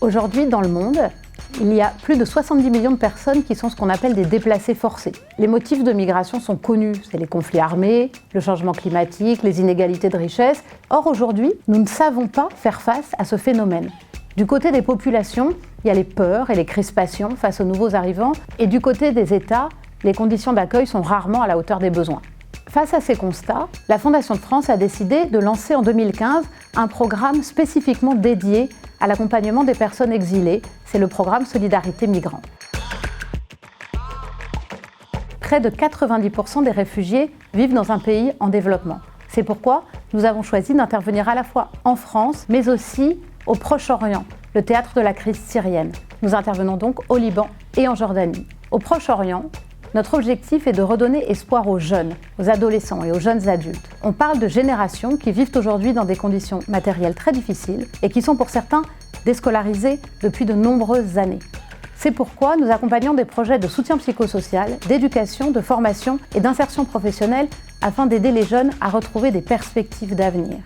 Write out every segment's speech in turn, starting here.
Aujourd'hui, dans le monde, il y a plus de 70 millions de personnes qui sont ce qu'on appelle des déplacés forcés. Les motifs de migration sont connus, c'est les conflits armés, le changement climatique, les inégalités de richesse. Or aujourd'hui, nous ne savons pas faire face à ce phénomène. Du côté des populations, il y a les peurs et les crispations face aux nouveaux arrivants, et du côté des États, les conditions d'accueil sont rarement à la hauteur des besoins. Face à ces constats, la Fondation de France a décidé de lancer en 2015 un programme spécifiquement dédié à l'accompagnement des personnes exilées. C'est le programme Solidarité Migrants. Près de 90% des réfugiés vivent dans un pays en développement. C'est pourquoi nous avons choisi d'intervenir à la fois en France, mais aussi au Proche-Orient, le théâtre de la crise syrienne. Nous intervenons donc au Liban et en Jordanie. Au Proche-Orient, notre objectif est de redonner espoir aux jeunes, aux adolescents et aux jeunes adultes. On parle de générations qui vivent aujourd'hui dans des conditions matérielles très difficiles et qui sont pour certains déscolarisés depuis de nombreuses années. C'est pourquoi nous accompagnons des projets de soutien psychosocial, d'éducation, de formation et d'insertion professionnelle afin d'aider les jeunes à retrouver des perspectives d'avenir.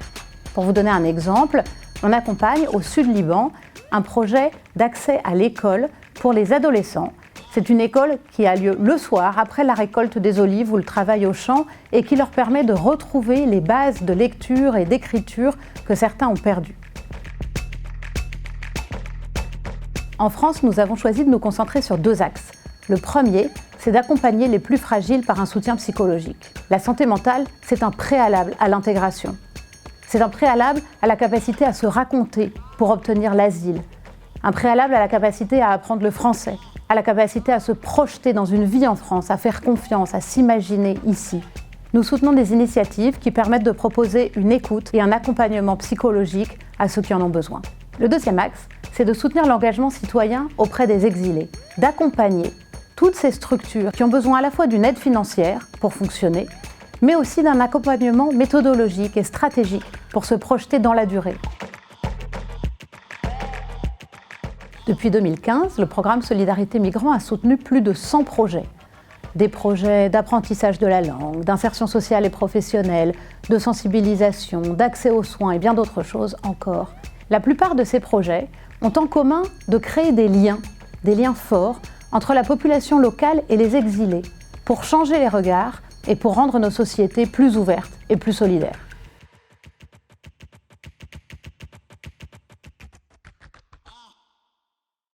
Pour vous donner un exemple, on accompagne au sud Liban un projet d'accès à l'école pour les adolescents. C'est une école qui a lieu le soir, après la récolte des olives ou le travail au champ, et qui leur permet de retrouver les bases de lecture et d'écriture que certains ont perdues. En France, nous avons choisi de nous concentrer sur 2 axes. Le premier, c'est d'accompagner les plus fragiles par un soutien psychologique. La santé mentale, c'est un préalable à l'intégration. C'est un préalable à la capacité à se raconter pour obtenir l'asile. Un préalable à la capacité à apprendre le français, à la capacité à se projeter dans une vie en France, à faire confiance, à s'imaginer ici. Nous soutenons des initiatives qui permettent de proposer une écoute et un accompagnement psychologique à ceux qui en ont besoin. Le deuxième axe, c'est de soutenir l'engagement citoyen auprès des exilés, d'accompagner toutes ces structures qui ont besoin à la fois d'une aide financière pour fonctionner, mais aussi d'un accompagnement méthodologique et stratégique pour se projeter dans la durée. Depuis 2015, le programme Solidarité Migrants a soutenu plus de 100 projets. Des projets d'apprentissage de la langue, d'insertion sociale et professionnelle, de sensibilisation, d'accès aux soins et bien d'autres choses encore. La plupart de ces projets ont en commun de créer des liens forts entre la population locale et les exilés, pour changer les regards et pour rendre nos sociétés plus ouvertes et plus solidaires.